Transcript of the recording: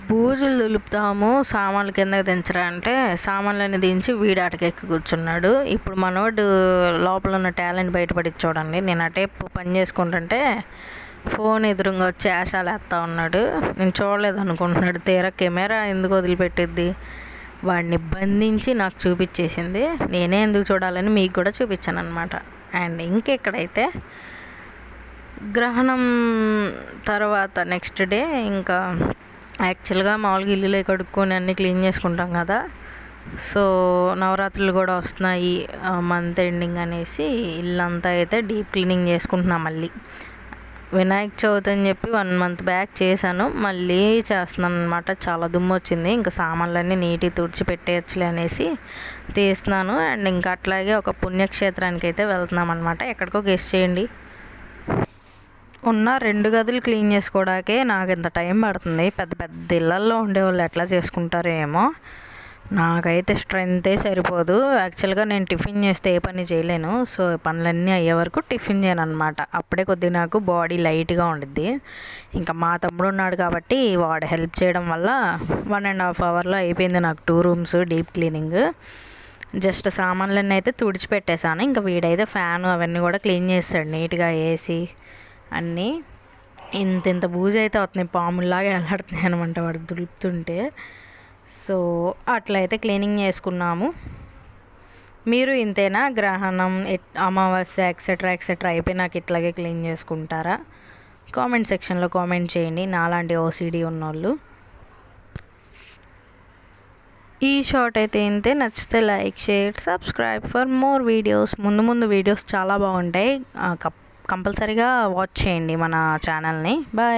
బూజులు దులుపుతాము సామాన్లు కిందకి దించరా అంటే సామాన్లన్నీ దించి వీడు అటకెక్కి కూర్చున్నాడు. ఇప్పుడు మనోడు లోపల ఉన్న టాలెంట్ బయటపడి చూడండి. నేను అటే పని చేసుకుంటుంటే ఫోన్ ఎదురుగా వచ్చి యాషాలు వేస్తూ ఉన్నాడు. నేను చూడలేదు అనుకుంటున్నాడు. తీరా కెమెరా ఎందుకు వదిలిపెట్టిద్ది, వాడిని బంధించి నాకు చూపించేసింది. నేనే ఎందుకు చూడాలని మీకు కూడా చూపించాను అనమాట. అండ్ ఇంకెక్కడైతే గ్రహణం తర్వాత నెక్స్ట్ డే ఇంకా యాక్చువల్గా మామూలుగా ఇల్లులే కడుక్కొని అన్నీ క్లీన్ చేసుకుంటాం కదా. సో నవరాత్రులు కూడా వస్తున్నాయి మంత్ ఎండింగ్ అనేసి ఇల్లంతా అయితే డీప్ క్లీనింగ్ చేసుకుంటున్నాం. మళ్ళీ వినాయక చవితి అని చెప్పి 1 month బ్యాక్ చేశాను, మళ్ళీ చేస్తున్నాను అనమాట. చాలా దుమ్ము వచ్చింది. ఇంకా సామాన్లన్నీ నీట్గా తుడిచి పెట్టేయచ్చులే అనేసి తీస్తున్నాను. అండ్ ఇంకా అట్లాగే ఒక పుణ్యక్షేత్రానికి అయితే వెళ్తున్నాం అనమాట. ఎక్కడికో గెస్ చేయండి. ఉన్న 2 గదులు క్లీన్ చేసుకోవడానికే నాకు ఇంత టైం పడుతుంది. పెద్ద పెద్ద ఇళ్ళల్లో ఉండేవాళ్ళు ఎట్లా చేసుకుంటారో ఏమో, నాకైతే స్ట్రెంతే సరిపోదు. యాక్చువల్గా నేను టిఫిన్ చేస్తే ఏ పని చేయలేను. సో పనులన్నీ అయ్యే వరకు టిఫిన్ చేయను అనమాట. అప్పుడే కొద్దిగా నాకు బాడీ లైట్గా ఉండిద్ది. ఇంకా మా తమ్ముడు ఉన్నాడు కాబట్టి వాడు హెల్ప్ చేయడం వల్ల 1.5 hourలో అయిపోయింది నాకు 2 rooms డీప్ క్లీనింగ్. జస్ట్ సామాన్లన్నీ అయితే తుడిచిపెట్టేశాను. ఇంకా వీడైతే ఫ్యాన్ అవన్నీ కూడా క్లీన్ చేస్తాడు నీట్గా, ఏసీ అన్నీ. ఇంత బూజు అయితే అవుతున్నాయి, పాముల్లాగా ఎలాడుతున్నాయి అనమాట వాడు దులుపుతుంటే. సో అట్లయితే క్లీనింగ్ చేసుకున్నాము. మీరు ఇంతేనా? గ్రహణం, అమావాస్య ఎక్సెట్రా ఎక్సెట్రా అయిపోయినాక ఇట్లాగే క్లీన్ చేసుకుంటారా? కామెంట్ సెక్షన్లో కామెంట్ చేయండి నాలాంటి ఓసిడి ఉన్నోళ్ళు. ఈ షార్ట్ అయితే ఇంతే. నచ్చితే like, share, subscribe for more videos. ముందు వీడియోస్ చాలా బాగుంటాయి. కంపల్సరీగా వాచ్ చేయండి మన ఛానల్ని. బాయ్.